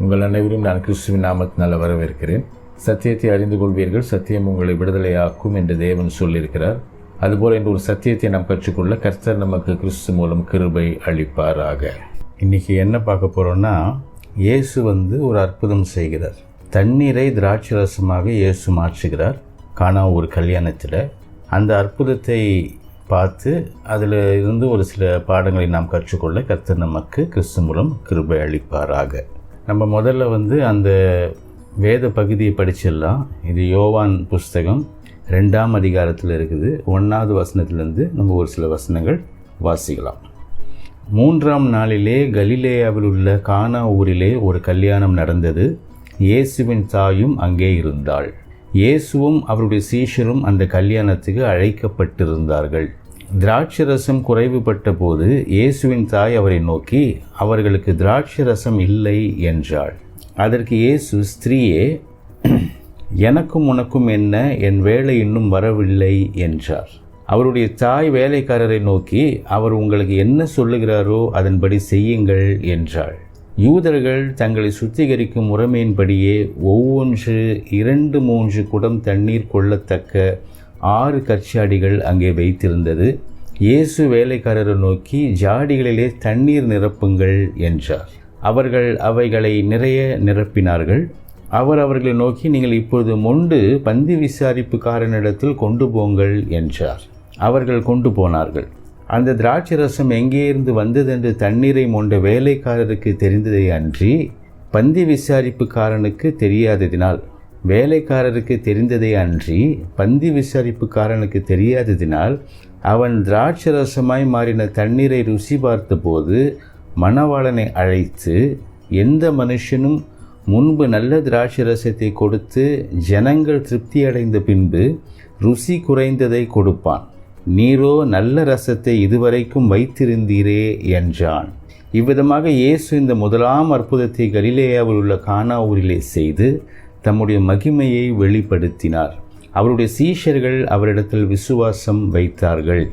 உங்கள் அனைவரும் நான் கிறிஸ்துவின் நாமத்தினால் வரவேற்கிறேன். சத்தியத்தை அறிந்து கொள்வீர்கள், சத்தியம் உங்களை விடுதலையாக்கும் என்று தேவன் சொல்லியிருக்கிறார். அதுபோல் இந்த ஒரு சத்தியத்தை நாம் கற்றுக்கொள்ள கர்த்தர் நமக்கு கிறிஸ்து மூலம் கிருபை அளிப்பாராக. இன்றைக்கி என்ன பார்க்க போகிறோன்னா, இயேசு ஒரு அற்புதம் செய்கிறார். தண்ணீரை திராட்சை ரசமாக இயேசு மாற்றுகிறார் கானா ஒரு கல்யாணத்தில். அந்த அற்புதத்தை பார்த்து அதில் இருந்து ஒரு சில பாடங்களை நாம் கற்றுக்கொள்ள கர்த்தர் நமக்கு கிறிஸ்து மூலம் கிருபை அளிப்பாராக. நம்ம முதல்ல அந்த வேத பகுதியை படிச்சிடலாம். இது யோவான் புஸ்தகம் 2ஆம் அதிகாரத்தில் இருக்குது. 1வது வசனத்திலிருந்து நம்ம ஒரு சில வசனங்கள் வாசிக்கலாம். 3ஆம் நாளிலே கலிலேயாவில் உள்ள கானா ஊரிலே ஒரு கல்யாணம் நடந்தது. இயேசுவின் தாயும் அங்கே இருந்தாள். இயேசுவும் அவருடைய சீஷரும் அந்த கல்யாணத்துக்கு அழைக்கப்பட்டிருந்தார்கள். திராட்சை ரசம் குறைவுபட்ட போது இயேசுவின் தாய் அவரை நோக்கி, அவர்களுக்கு திராட்சை ரசம் இல்லை என்றாள். அதற்கு இயேசு, ஸ்திரீயே, எனக்கும் உனக்கும் என்ன, என் வேலை இன்னும் வரவில்லை என்றார். அவருடைய தாய் வேலைக்காரரை நோக்கி, அவர் உங்களுக்கு என்ன சொல்லுகிறாரோ அதன்படி செய்யுங்கள் என்றாள். யூதர்கள் தங்களை சுத்திகரிக்கும் முறைமையின்படியே ஒவ்வொன்று 2-3 குடம் தண்ணீர் கொள்ளத்தக்க 6 கற்சாடிகள் அங்கே வைத்திருந்தது. இயேசு வேலைக்காரரை நோக்கி, ஜாடிகளிலே தண்ணீர் நிரப்புங்கள் என்றார். அவர்கள் அவைகளை நிறைய நிரப்பினார்கள். அவர் அவர்களை நோக்கி, நீங்கள் இப்பொழுது மொண்டு பந்தி விசாரிப்புக்காரனிடத்தில் கொண்டு போங்கள் என்றார். அவர்கள் கொண்டு போனார்கள். அந்த திராட்சை ரசம் எங்கே இருந்து வந்ததென்று தண்ணீரை மொண்ட வேலைக்காரருக்கு தெரிந்ததை அன்றி பந்தி விசாரிப்புக்காரனுக்கு தெரியாததினால், வேலைக்காரருக்கு தெரிந்ததை அன்றி பந்தி விசாரிப்புக்காரனுக்கு தெரியாததினால், அவன் திராட்சை ரசமாய் மாறின தண்ணீரை ருசி பார்த்தபோது மணவாளனை அழைத்து, எந்த மனுஷனும் முன்பு நல்ல திராட்சை ரசத்தை கொடுத்து ஜனங்கள் திருப்தியடைந்த பின்பு ருசி குறைந்ததை கொடுப்பான். நீரோ நல்ல ரசத்தை இதுவரைக்கும் வைத்திருந்தீரே என்றான். இவ்விதமாக இயேசு இந்த முதலாம் அற்புதத்தை கலிலேயாவில் உள்ள கானா ஊரிலே செய்து தம்முடைய மகிமையை வெளிப்படுத்தினார். அவருடைய சீஷர்கள் அவரிடத்தில் விசுவாசம் வைத்தார்கள்.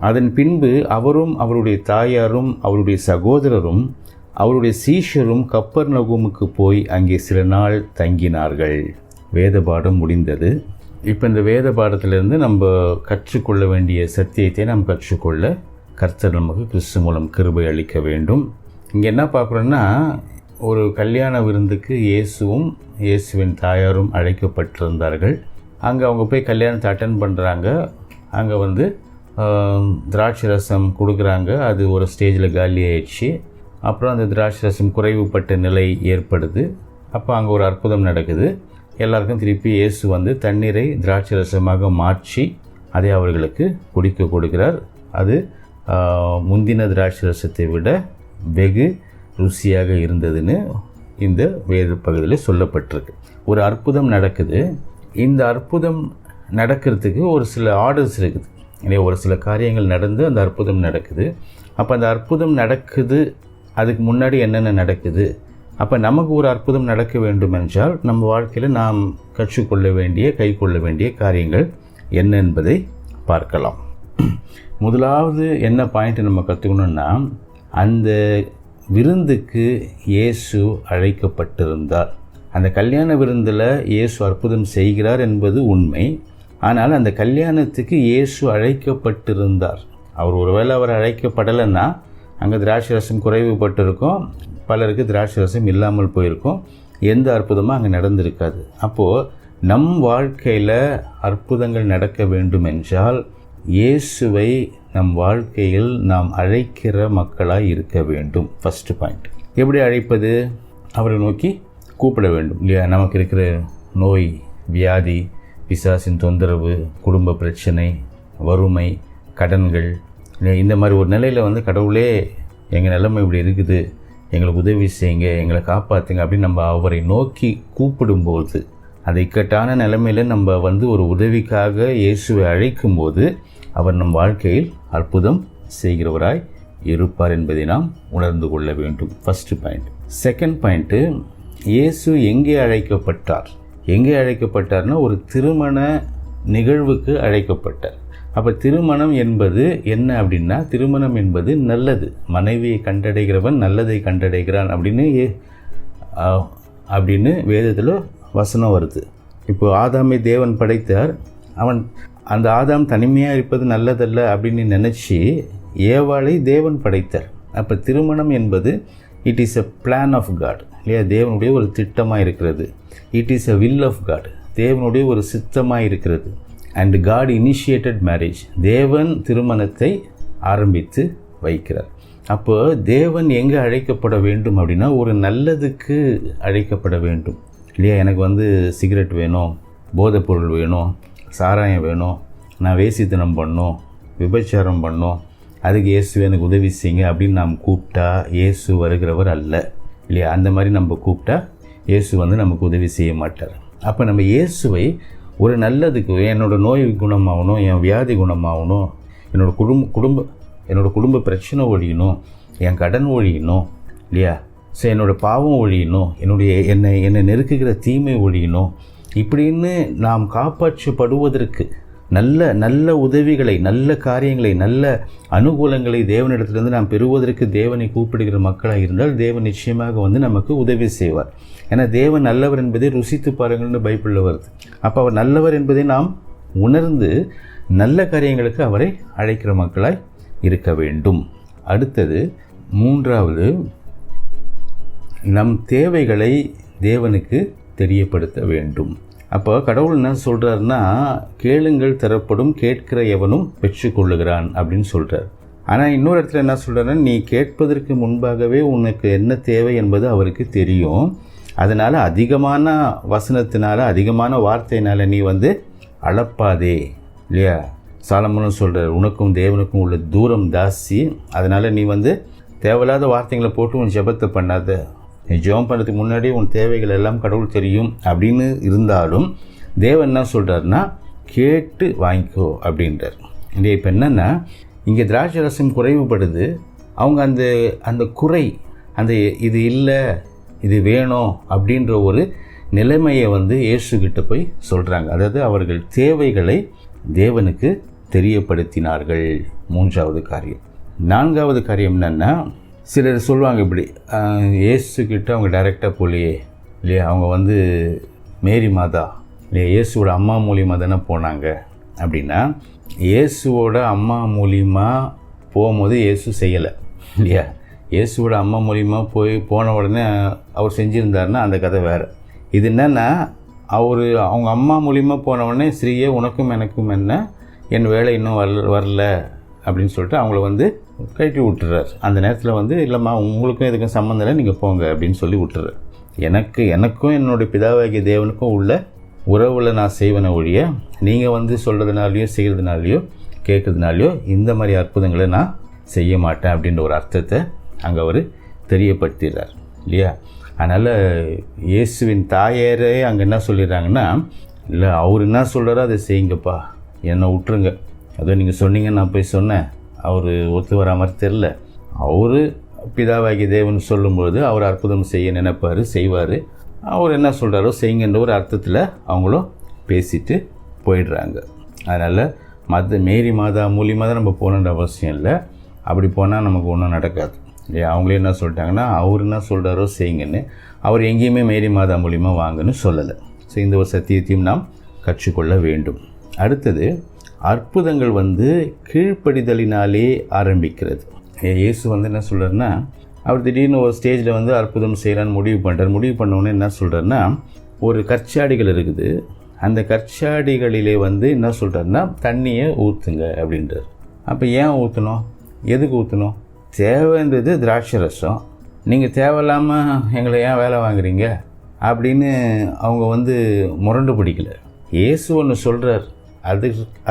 அதன் பின்பு அவரும் அவருடைய தாயாரும் அவருடைய சகோதரரும் அவருடைய சீஷரும் கப்பர்நகூமுக்கு போய் அங்கே சில நாள் தங்கினார்கள். வேத பாடம் முடிந்தது. இப்போ இந்த வேத பாடத்திலிருந்து நம்ம கற்றுக்கொள்ள வேண்டிய சத்தியத்தை நாம் கற்றுக்கொள்ள கர்த்தர் நமக்கு கிறிஸ்து மூலம் கிருபை அளிக்க வேண்டும். இங்கே என்ன பார்க்குறோன்னா, ஒரு கல்யாண விருந்துக்கு இயேசுவும் இயேசுவின் தாயாரும் அழைக்கப்பட்டிருந்தார்கள். அங்கே அவங்க போய் கல்யாணத்தை அட்டன் பண்ணுறாங்க. அங்கே திராட்சை ரசம் கொடுக்குறாங்க. அது ஒரு ஸ்டேஜில் காலி ஆயிடுச்சு. அப்புறம் அந்த திராட்சை ரசம் குறைவுபட்ட நிலை ஏற்படுது. அப்போ அங்கே ஒரு அற்புதம் நடக்குது. எல்லாருக்கும் திருப்பி இயேசு தண்ணீரை திராட்சை ரசமாக மாற்றி அதை அவர்களுக்கு குடிக்க கொடுக்கிறார். அது முந்தின திராட்சை ரசத்தை விட வெகு ருசியாக இருந்ததுன்னு இந்த வேத பகுதியில் சொல்லப்பட்டிருக்கு. ஒரு அற்புதம் நடக்குது. இந்த அற்புதம் நடக்கிறதுக்கு ஒரு சில ஆர்டர்ஸ் இருக்குது. ஒரு சில காரியங்கள் நடந்து அந்த அற்புதம் நடக்குது. அப்போ அந்த அற்புதம் நடக்குது, அதுக்கு முன்னாடி என்னென்ன நடக்குது? அப்போ நமக்கு ஒரு அற்புதம் நடக்க வேண்டும் என்றால் நம்ம வாழ்க்கையில் நாம் கற்றுக்கொள்ள வேண்டிய, கை கொள்ள வேண்டிய காரியங்கள் என்ன என்பதை பார்க்கலாம். முதலாவது என்ன பாயிண்ட் நம்ம கற்றுக்கணுன்னா, அந்த விருந்துக்கு இயேசு அழைக்கப்பட்டிருந்தார். அந்த கல்யாண விருந்தில் இயேசு அற்புதம் செய்கிறார் என்பது உண்மை. ஆனால் அந்த கல்யாணத்துக்கு இயேசு அழைக்கப்பட்டிருந்தார். ஒருவேளை அவர் அழைக்கப்படலைன்னா அங்கே திராட்சை ரசம் குறைவுபட்டிருக்கும், பலருக்கு திராட்சை ரசம் இல்லாமல் போயிருக்கும், எந்த அற்புதமும் அங்கே நடந்திருக்காது. அப்போது நம் வாழ்க்கையில் அற்புதங்கள் நடக்க வேண்டும் என்றால் இயேசுவை நம் வாழ்க்கையில் நாம் அழைக்கிற மக்களாய் இருக்க வேண்டும். First point. எப்படி அழைப்பது? அவரை நோக்கி கூப்பிட வேண்டும் இல்லையா? நமக்கு இருக்கிற நோய், வியாதி, பிசாசின் தொந்தரவு, குடும்ப பிரச்சனை, வறுமை, கடன்கள், இந்த மாதிரி ஒரு நிலையில் கடவுளே, எங்கள் நிலைமை இப்படி இருக்குது, எங்களுக்கு உதவி செய்யுங்க, எங்களை காப்பாற்றுங்க அப்படின்னு நம்ம அவரை நோக்கி கூப்பிடும்போது, அதை இக்கட்டான நிலைமையில் நம்ம ஒரு உதவிக்காக இயேசுவை அழைக்கும்போது அவர் நம் வாழ்க்கையில் அற்புதம் செய்கிறவராய் இருப்பார் என்பதை நாம் உணர்ந்து கொள்ள வேண்டும். First point. செகண்ட் பாயிண்ட்டு, இயேசு எங்கே அழைக்கப்பட்டார்? எங்கே அழைக்கப்பட்டார்னா, ஒரு திருமண நிகழ்வுக்கு அழைக்கப்பட்டார். அப்போ திருமணம் என்பது என்ன அப்படின்னா, திருமணம் என்பது நல்லது. மனைவியை கண்டடைகிறவன் நல்லதை கண்டடைகிறான் அப்படின்னு அப்படின்னு வேதத்தில் வசனம் வருது. இப்போ ஆதாமை தேவன் படைத்தார். அந்த ஆதாம் தனிமையாக இருப்பது நல்லதல்ல அப்படின்னு நினச்சி ஏவாளை தேவன் படைத்தார். அப்போ திருமணம் என்பது it is a plan of God இல்லையா? தேவனுடைய ஒரு திட்டமாக இருக்கிறது. It is a will of God, தேவனுடைய ஒரு சித்தமாக இருக்கிறது. அண்ட் காட் இனிஷியேட்டட் மேரேஜ், தேவன் திருமணத்தை ஆரம்பித்து வைக்கிறார். அப்போ தேவன் எங்கே அழைக்கப்பட வேண்டும் அப்படின்னா ஒரு நல்லதுக்கு அழைக்கப்பட வேண்டும் இல்லையா? எனக்கு சிகரெட் வேணும், போதைப்பொருள் வேணும், சாராயம் வேணும், நான் வேசித்தனம் பண்ணோம், விபச்சாரம் பண்ணோம், அதுக்கு இயேசு எனக்கு உதவி செய்யுங்க அப்படின்னு நாம் கூப்பிட்டா இயேசு வருகிறவர் அல்ல இல்லையா? அந்த மாதிரி நம்ம கூப்பிட்டா இயேசு நமக்கு உதவி செய்ய மாட்டார். அப்போ நம்ம இயேசுவை ஒரு நல்லதுக்கு, என்னோடய நோய் குணமாகணும், என் வியாதி குணமாகணும், என்னோடய குடும்ப பிரச்சனை ஒழியணும், என் கடன் ஒழியணும் இல்லையா? ஸோ என்னோடய பாவம் ஒழியணும், என்னை நெருக்குகிற தீமை ஒழியணும், இப்படின்னு நாம் காப்பாற்றப்படுவதற்கு நல்ல உதவிகளை, நல்ல காரியங்களை, நல்ல அனுகூலங்களை தேவனிடத்திலிருந்து நாம் பெறுவதற்கு தேவனை கூப்பிடுகிற மக்களாக இருந்தால் தேவன் நிச்சயமாக நமக்கு உதவி செய்வார். ஏன்னா தேவன் நல்லவர் என்பதை ருசித்து பாருங்கள்னு பைபிளில் வருது. அப்போ அவர் நல்லவர் என்பதை நாம் உணர்ந்து நல்ல காரியங்களுக்கு அவரை அழைக்கிற மக்களாய் இருக்க வேண்டும். அடுத்தது மூன்றாவது, நம் தேவைகளை தேவனுக்கு தெரியப்படுத்த வேண்டும். அப்போ கடவுள் என்ன சொல்கிறாருன்னா, கேளுங்கள் தரப்படும், கேட்கிற எவனும் பெற்றுக்கொள்ளுகிறான் அப்படின்னு சொல்கிறார். ஆனால் இன்னொரு இடத்துல என்ன சொல்கிறாருன்னா, நீ கேட்பதற்கு முன்பாகவே உனக்கு என்ன தேவை என்பது அவருக்கு தெரியும். அதனால் அதிகமான வசனத்தினால, அதிகமான வார்த்தையினால் நீ அளப்பாதே இல்லையா? சாலமோனும் சொல்கிறார், உனக்கும் தேவனுக்கும் உள்ள தூரம் ஜாஸ்தி, அதனால் நீ தேவையில்லாத வார்த்தைகளை போட்டு உன் ஜெபத்தை பண்ணாத. நீ ஜெபம் பண்ணுறதுக்கு முன்னாடி உன் தேவைகள் எல்லாம் கடவுள் தெரியும் அப்படின்னு இருந்தாலும் தேவன் என்ன சொல்கிறாருன்னா, கேட்டு வாங்கிக்கோ அப்படின்றார். இல்லையா? இப்போ என்னென்னா, இங்கே திராட்சை ரசம் குறைவுபடுது. அவங்க அந்த குறை, இது இல்லை, இது வேணும் அப்படின்ற ஒரு நிலைமையை இயேசுகிட்ட போய் சொல்கிறாங்க. அதாவது அவர்கள் தேவைகளை தேவனுக்கு தெரியப்படுத்தினார்கள். மூன்றாவது காரியம். நான்காவது காரியம் என்னென்னா, சிலர் சொல்லுவாங்க இப்படி, இயேசுக்கிட்ட அவங்க டைரெக்டாக போலியே இல்லையா? அவங்க மேரி மாதா இல்லையா, இயேசுவோட அம்மா மூலியமாக தானே போனாங்க அப்படின்னா, இயேசுவோட அம்மா மூலியமாக போகும்போது இயேசு செய்யலை இல்லையா? இயேசுவோட அம்மா மூலியமாக போன உடனே அவர் செஞ்சுருந்தாருன்னா அந்த கதை வேறு. இது என்னென்னா, அவங்க அம்மா மூலியமாக போன உடனே, ஸ்ரீயே உனக்கும் எனக்கும் என்ன, என் வேலை இன்னும் வரல அப்படின்னு சொல்லிட்டு அவங்கள கழட்டி விட்டுறார். அந்த நேரத்தில் இல்லைம்மா உங்களுக்கும் இதுக்கும் சம்மந்தம் இல்லை, நீங்கள் போங்க அப்படின்னு சொல்லி விட்டுறார். எனக்கும் என்னுடைய பிதாவாகிய தேவனுக்கும் உள்ள உறவில் நான் செய்வன ஒழிய நீங்கள் சொல்கிறதுனாலையோ செய்கிறதுனாலையோ கேட்குறதுனாலையோ இந்த மாதிரி அற்புதங்களை நான் செய்ய மாட்டேன் அப்படின்ற ஒரு அர்த்தத்தை அங்கே அவர் தெரியப்படுத்திடுறார் இல்லையா? அதனால் இயேசுவின் தாயாரே அங்கே என்ன சொல்லிடுறாங்கன்னா, இல்லை அவர் என்ன சொல்கிறாரோ அதை செய்யுங்கப்பா, என்னை விட்டுருங்க. அதுவும் நீங்கள் சொன்னீங்க, நான் போய் சொன்னேன், அவர் ஒத்து வரா மாதிரி தெரில. அவர் பிதாவாகிய தேவன் சொல்லும்பொழுது அவர் அற்புதம் செய்ய நினைப்பார், செய்வார். அவர் என்ன சொல்கிறாரோ செய்யுங்கன்ற ஒரு அர்த்தத்தில் அவங்களும் பேசிட்டு போயிடுறாங்க. அதனால் மேரி மாதா மூலியமாக தான் நம்ம போகணுன்ற அவசியம் இல்லை. அப்படி போனால் நமக்கு ஒன்றும் நடக்காது இல்லையா? அவங்களே என்ன சொல்லிட்டாங்கன்னா, அவர் என்ன சொல்கிறாரோ செய்யுங்கன்னு. அவர் எங்கேயுமே மேரி மாதா மூலியமாக வாங்கன்னு சொல்லலை. ஸோ இந்த ஒரு சத்தியத்தையும் நாம் கற்றுக்கொள்ள வேண்டும். அடுத்தது, அற்புதங்கள் கீழ்ப்படிதலினாலே ஆரம்பிக்கிறது. இயேசு என்ன சொல்கிறாருன்னா, அவர் திடீர்னு ஒரு ஸ்டேஜில் அற்புதம் செய்யலான்னு முடிவு பண்ணோன்னே என்ன சொல்கிறாருன்னா, ஒரு கற்சாடிகள் இருக்குது, அந்த கற்சாடிகளிலே என்ன சொல்கிறாருன்னா, தண்ணியை ஊற்றுங்க அப்படின்றார். அப்போ ஏன் ஊற்றணும், எதுக்கு ஊற்றணும்? தேவைன்றது திராட்சை ரசம், நீங்கள் தேவையில்லாமல் எங்களை ஏன் வேலை வாங்குறீங்க அப்படின்னு அவங்க முரண்டு பிடிக்கல. இயேசு ஒன்று சொல்கிறார்,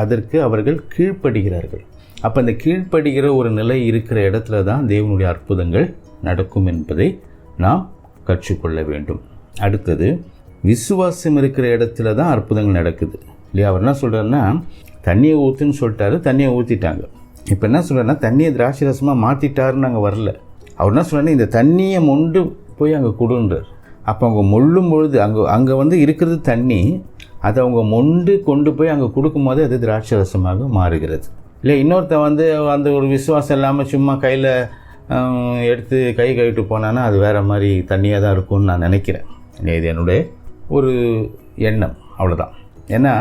அதற்கு அவர்கள் கீழ்ப்படுகிறார்கள். அப்போ அந்த கீழ்ப்படுகிற ஒரு நிலை இருக்கிற இடத்துல தான் தேவனுடைய அற்புதங்கள் நடக்கும் என்பதை நாம் கற்றுக்கொள்ள வேண்டும். அடுத்தது, விசுவாசம் இருக்கிற இடத்துல தான் அற்புதங்கள் நடக்குது இல்லையா? அவர் என்ன சொல்கிறாருன்னா, தண்ணியை ஊற்றுன்னு சொல்லிட்டாரு, தண்ணியை ஊற்றிட்டாங்க. இப்போ என்ன சொல்கிறாருன்னா, தண்ணியை திராட்சை ரசமாக மாற்றிட்டாருன்னு அங்கே வரல. அவர் என்ன சொல்கிறாருன்னா, இந்த தண்ணியை மொண்டு போய் அங்கே கொடுன்றார். அப்போ அவங்க மொள்ளும் பொழுது அங்கே இருக்கிறது தண்ணி, அதை அவங்க மொண்டு கொண்டு போய் அங்கே கொடுக்கும்போது அது திராட்சை ரசமாக மாறுகிறது. இல்லை இன்னொருத்தன் அந்த ஒரு விசுவாசம் இல்லாமல் சும்மா கையில் எடுத்து கை கழுவிட்டு போனான்னா அது வேறு மாதிரி தண்ணியாக தான் இருக்கும்னு நான் நினைக்கிறேன். இது என்னுடைய ஒரு எண்ணம், அவ்வளோதான். ஏன்னா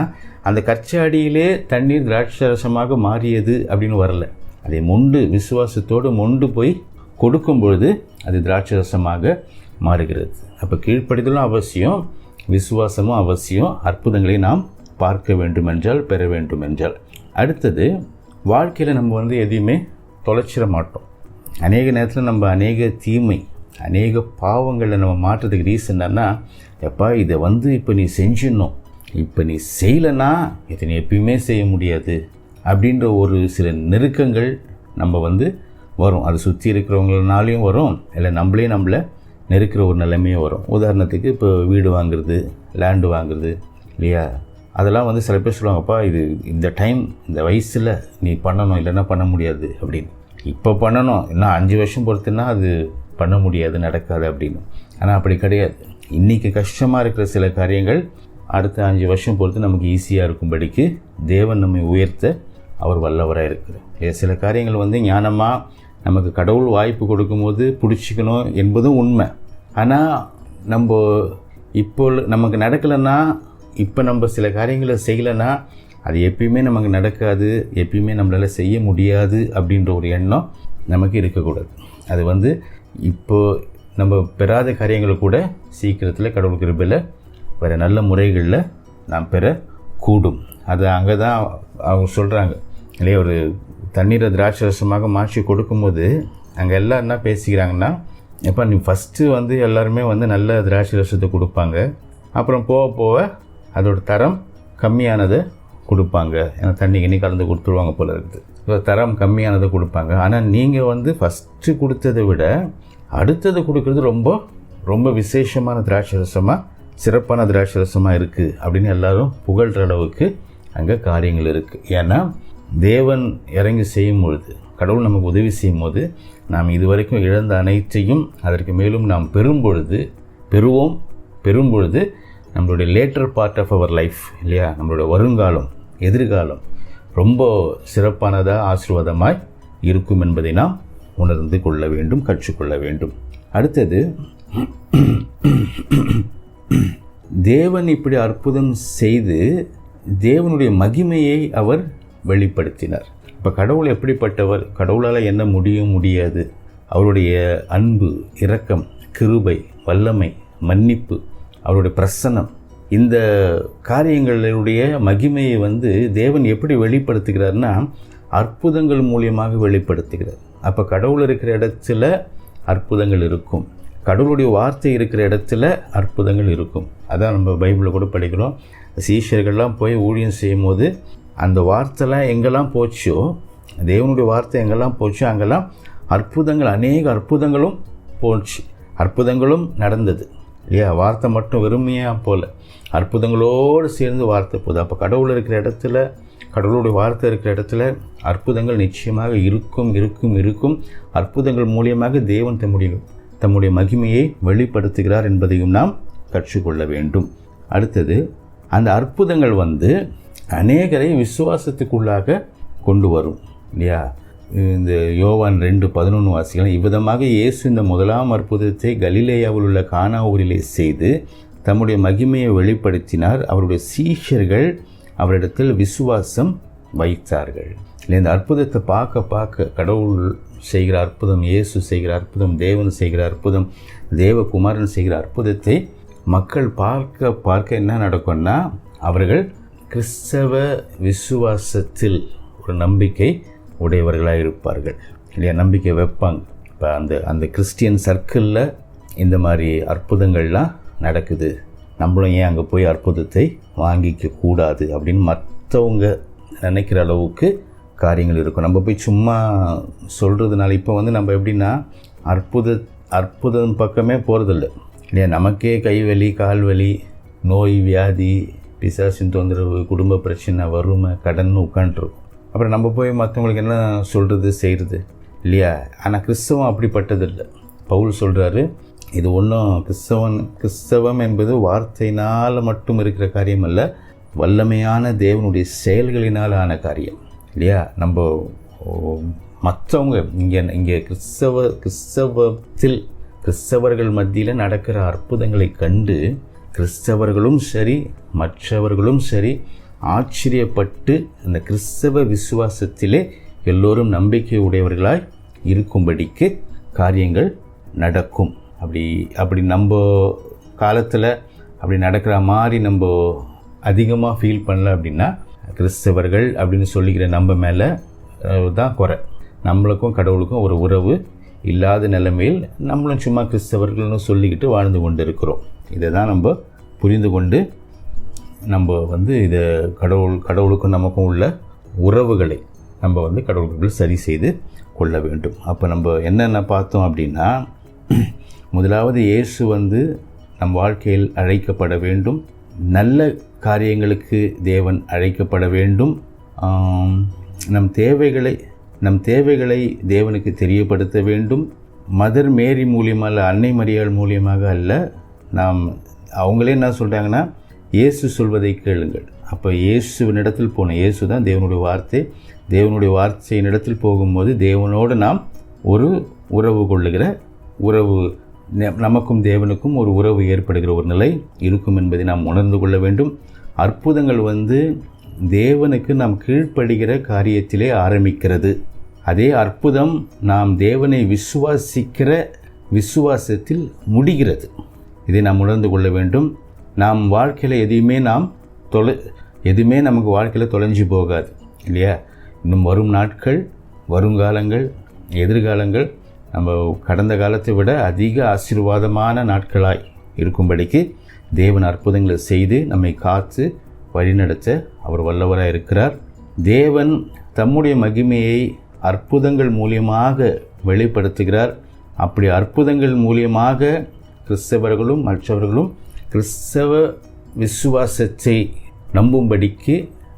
அந்த கற்சாடியிலே தண்ணீர் திராட்சரசமாக மாறியது அப்படின்னு வரல. அதை மொண்டு விசுவாசத்தோடு மொண்டு போய் கொடுக்கும் பொழுது அது திராட்சரசமாக மாறுகிறது. அப்போ கீழ்ப்படிதலும் அவசியம், விசுவாசமும் அவசியம். அற்புதங்களை நாம் பார்க்க வேண்டுமென்றால், பெற வேண்டுமென்றால். அடுத்தது, வாழ்க்கையில் நம்ம எதையுமே தொலைச்சிட மாட்டோம். அநேக நேரத்தில் நம்ம அநேக தீமை, அநேக பாவங்களை நம்ம மாற்றுறதுக்கு ரீசன் என்னன்னா, எப்பா இதை இப்போ நீ செஞ்சிடணும், இப்போ நீ செய்யலைன்னா இதை நீ எப்பயுமே செய்ய முடியாது அப்படின்ற ஒரு சில நெருக்கங்கள் நம்ம வரும். அது சுற்றி இருக்கிறவங்கனாலையும் வரும், இல்லை நம்மளை நெருக்கிற ஒரு நிலைமையும் வரும். உதாரணத்துக்கு இப்போ வீடு வாங்குறது, லேண்டு வாங்குறது இல்லையா, அதெல்லாம் சில பேர் சொல்லுவாங்கப்பா இது இந்த டைம் இந்த வயசில் நீ பண்ணணும், இல்லைன்னா பண்ண முடியாது அப்படின்னு. இப்போ பண்ணணும், இன்னும் 5 வருஷம் பொறுத்துன்னா அது பண்ண முடியாது, நடக்காது அப்படின்னு. ஆனால் அப்படி கிடையாது. இன்றைக்கி கஷ்டமாக இருக்கிற சில காரியங்கள் அடுத்த 5 வருஷம் பொறுத்து நமக்கு ஈஸியாக இருக்கும்படிக்கு தேவன் நம்மை உயர்த்த அவர் வல்லவராக இருக்கிறார். சில காரியங்கள் ஞானமாக நமக்கு கடவுள் வாய்ப்பு கொடுக்கும்போது பிடிச்சிக்கணும் என்பதும் உண்மை. ஆனால் நம்ம இப்போ நமக்கு நடக்கலைன்னா, இப்போ நம்ம சில காரியங்களை செய்யலைன்னா அது எப்பயுமே நமக்கு நடக்காது, எப்பயுமே நம்மளால் செய்ய முடியாது அப்படின்ற ஒரு எண்ணம் நமக்கு இருக்கக்கூடாது. அது இப்போது நம்ம பெறாத காரியங்களை கூட சீக்கிரத்தில் கடவுள் கிருபையில் வேறு நல்ல முறைகளில் நாம் பெறக்கூடும். அது அங்கே தான் அவங்க சொல்கிறாங்க இல்லையா, ஒரு தண்ணீரை திராட்சரசமாக மாற்றி கொடுக்கும்போது அங்கே எல்லாம் என்ன பேசிக்கிறாங்கன்னா, எப்போ நீ ஃபஸ்ட்டு எல்லாருமே நல்ல திராட்சரசத்தை கொடுப்பாங்க, அப்புறம் போக போக அதோட தரம் கம்மியானதை கொடுப்பாங்க. ஏன்னா தண்ணி கலந்து கொடுத்துருவாங்க போல இருக்குது. தரம் கம்மியானதை கொடுப்பாங்க. ஆனால் நீங்கள் ஃபஸ்ட்டு கொடுத்ததை விட அடுத்தது கொடுக்குறது ரொம்ப ரொம்ப விசேஷமான திராட்சரசமாக, சிறப்பான திராட்சரசமாக இருக்குது அப்படின்னு எல்லாரும் புகழ்கிற அளவுக்கு அங்கே காரியங்கள் இருக்குது. ஏன்னா தேவன் இறங்கி செய்யும் பொழுது, கடவுள் நமக்கு உதவி செய்யும் போது, நாம் இதுவரைக்கும் இழந்த அனைத்தையும் அதற்கு மேலும் நாம் பெறும் பொழுது நம்மளுடைய later part of our life இல்லையா, நம்மளுடைய வருங்காலம், எதிர்காலம் ரொம்ப சிறப்பானதாக, ஆசீர்வாதமாய் இருக்கும் என்பதை நாம் உணர்ந்து கொள்ள வேண்டும், கற்றுக்கொள்ள வேண்டும். அடுத்தது, தேவன் இப்படி அற்புதம் செய்து தேவனுடைய மகிமையை அவர் வெளிப்படுத்தினார். இப்போ கடவுள் எப்படிப்பட்டவர், கடவுளால் என்ன முடியாது, அவருடைய அன்பு, இரக்கம், கிருபை, வல்லமை, மன்னிப்பு, அவருடைய பிரசன்னம், இந்த காரியங்களுடைய மகிமையை தேவன் எப்படி வெளிப்படுத்துகிறார்னா அற்புதங்கள் மூலியமாக வெளிப்படுத்துகிறார். அப்போ கடவுள் இருக்கிற இடத்துல அற்புதங்கள் இருக்கும், கடவுளுடைய வார்த்தை இருக்கிற இடத்துல அற்புதங்கள் இருக்கும். அதான் நம்ம பைபிளில் கூட படிக்கிறோம், சீஷர்கள்லாம் போய் ஊழியம் செய்யும் போது அந்த வார்த்தைலாம் எங்கெல்லாம் போச்சோ, தேவனுடைய வார்த்தை எங்கெல்லாம் போச்சோ அங்கெல்லாம் அற்புதங்கள், அநேக அற்புதங்களும் போச்சு, அற்புதங்களும் நடந்தது இல்லையா. வார்த்தை மட்டும் வெறுமையாக போல, அற்புதங்களோடு சேர்ந்து வார்த்தை போகுது. அப்போ கடவுள் இருக்கிற இடத்துல, கடவுளுடைய வார்த்தை இருக்கிற இடத்துல அற்புதங்கள் நிச்சயமாக இருக்கும். அற்புதங்கள் மூலியமாக தேவன் தம்முடைய மகிமையை வெளிப்படுத்துகிறார் என்பதையும் நாம் கற்றுக்கொள்ள வேண்டும். அடுத்தது, அந்த அற்புதங்கள் அநேகரை விசுவாசத்துக்குள்ளாக கொண்டு வரும் இல்லையா. இந்த யோவான் 2:11 வாசிக்கலாம். இவ்விதமாக இயேசு இந்த முதலாம் அற்புதத்தை கலிலேயாவில் உள்ள கானா ஊரிலே செய்து தம்முடைய மகிமையை வெளிப்படுத்தினார். அவருடைய சீஷர்கள் அவரிடத்தில் விசுவாசம் வைத்தார்கள். இல்லை, இந்த அற்புதத்தை பார்க்க கடவுள் செய்கிற அற்புதம், இயேசு செய்கிற அற்புதம், தேவன் செய்கிற அற்புதம், தேவகுமாரன் செய்கிற அற்புதத்தை மக்கள் பார்க்க என்ன நடக்கும்னா, அவர்கள் கிறிஸ்தவ விசுவாசத்தில் ஒரு நம்பிக்கை உடையவர்களாக இருப்பார்கள் இல்லையா, நம்பிக்கை வைப்பாங்க. இப்போ அந்த கிறிஸ்டியன் சர்க்கிளில் இந்த மாதிரி அற்புதங்கள்லாம் நடக்குது, நம்மளும் ஏன் அங்கே போய் அற்புதத்தை வாங்கிக்க கூடாது அப்படின்னு மற்றவங்க நினைக்கிற அளவுக்கு காரியங்கள் இருக்கும். நம்ம போய் சும்மா சொல்கிறதுனால இப்போ நம்ம எப்படின்னா அற்புதம் பக்கமே போகிறதில்ல இல்லையா. நமக்கே கைவலி, கால்வலி, நோய், வியாதி, பிசாசின் தொந்தரவு, குடும்ப பிரச்சனை, வறுமை, கடன் உட்காண்ட்ருக்கும். அப்புறம் நம்ம போய் மற்றவங்களுக்கு என்ன சொல்கிறது, செய்கிறது இல்லையா. ஆனால் கிறிஸ்தவம் அப்படிப்பட்டதில்லை. பவுல் சொல்கிறாரு, இது ஒன்றும் கிறிஸ்தவம் என்பது வார்த்தையினால் மட்டும் இருக்கிற காரியம் அல்ல, வல்லமையான தேவனுடைய செயல்களினால் ஆன காரியம் இல்லையா. நம்ம மற்றவங்க இங்கே கிறிஸ்தவர்கள் மத்தியில் நடக்கிற அற்புதங்களை கண்டு கிறிஸ்தவர்களும் சரி மற்றவர்களும் சரி ஆச்சரியப்பட்டு அந்த கிறிஸ்தவ விசுவாசத்திலே எல்லோரும் நம்பிக்கை உடையவர்களாய் இருக்கும்படிக்கு காரியங்கள் நடக்கும். அப்படி நம்ம காலத்தில் அப்படி நடக்கிற மாதிரி நம்ம அதிகமாக ஃபீல் பண்ணல அப்படின்னா கிறிஸ்தவர்கள் அப்படின்னு சொல்லிக்கிற நம்ம மேலே தான் குறை. நம்மளுக்கும் கடவுளுக்கும் ஒரு உறவு இல்லாத நிலைமையில் நம்மளும் சும்மா கிறிஸ்தவர்கள்னு சொல்லிக்கிட்டு வாழ்ந்து கொண்டு இருக்கிறோம். இதை தான் நம்ம புரிந்து கொண்டு நம்ம இதை கடவுளுக்கும் நமக்கும் உள்ள உறவுகளை நம்ம கடவுளுக்குள் சரி செய்து கொள்ள வேண்டும். அப்போ நம்ம என்னென்ன பார்த்தோம் அப்படின்னா, முதலாவது இயேசு நம் வாழ்க்கையில் அழைக்கப்பட வேண்டும். நல்ல காரியங்களுக்கு தேவன் அழைக்கப்பட வேண்டும். நம் தேவைகளை தேவனுக்கு தெரியப்படுத்த வேண்டும். மதர் மேரி மூலியமாக அல்ல, அன்னை மரியாள் மூலியமாக அல்ல. அவங்களே என்ன சொல்கிறாங்கன்னா, இயேசு சொல்வதை கேளுங்கள். அப்போ இயேசுவினிடத்தில் போன இயேசு தான் தேவனுடைய வார்த்தை. தேவனுடைய வார்த்தையினிடத்தில் போகும்போது தேவனோடு நாம் ஒரு உறவு கொள்ளுகிற நமக்கும் தேவனுக்கும் ஒரு உறவு ஏற்படுகிற ஒரு நிலை இருக்கும் என்பதை நாம் உணர்ந்து கொள்ள வேண்டும். அற்புதங்கள் தேவனுக்கு நாம் கீழ்ப்படுகிற காரியத்திலே ஆரம்பிக்கிறது. அதே அற்புதம் நாம் தேவனை விசுவாசிக்கிற விசுவாசத்தில் முடிகிறது. இதை நாம் உணர்ந்து கொள்ள வேண்டும். நாம் வாழ்க்கையில் எதுவுமே நமக்கு வாழ்க்கையில் தொலைஞ்சு போகாது இல்லையா? இன்னும் வரும் நாட்கள், வருங்காலங்கள், எதிர்காலங்கள் நம்ம கடந்த காலத்தை விட அதிக ஆசீர்வாதமான நாட்களாய் இருக்கும்படிக்கு தேவன் அற்புதங்களை செய்து நம்மை காத்து வழிநடத்த அவர் வல்லவராக இருக்கிறார். தேவன் தம்முடைய மகிமையை அற்புதங்கள் மூலியமாக வெளிப்படுத்துகிறார். அப்படி அற்புதங்கள் மூலியமாக கிறிஸ்தவர்களும் மற்றவர்களும் கிறிஸ்தவ விசுவாசத்தை நம்பும்படிக்கு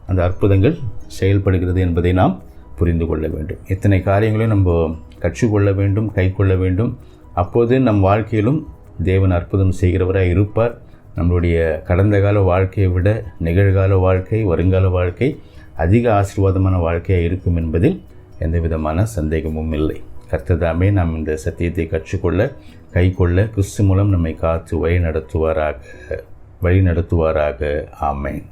அந்த அற்புதங்கள் செயல்படுகிறது என்பதை நாம் புரிந்து கொள்ள வேண்டும். இத்தனை காரியங்களையும் நம்ம கற்றுக்கொள்ள வேண்டும், கை கொள்ள வேண்டும். அப்போது நம் வாழ்க்கையிலும் தேவன் அற்புதம் செய்கிறவராக இருப்பார். நம்மளுடைய கடந்த கால வாழ்க்கையை விட நிகழ்கால வாழ்க்கை, வருங்கால வாழ்க்கை அதிக ஆசீர்வாதமான வாழ்க்கையாக இருக்கும் என்பதில் எந்த விதமான சந்தேகமும் இல்லை. கர்த்ததாமே நாம் இந்த சத்தியத்தை கற்றுக்கொள்ள, கை கொள்ள கிறிஸ்து மூலம் நம்மை காத்து வழி நடத்துவாராக. ஆமென்.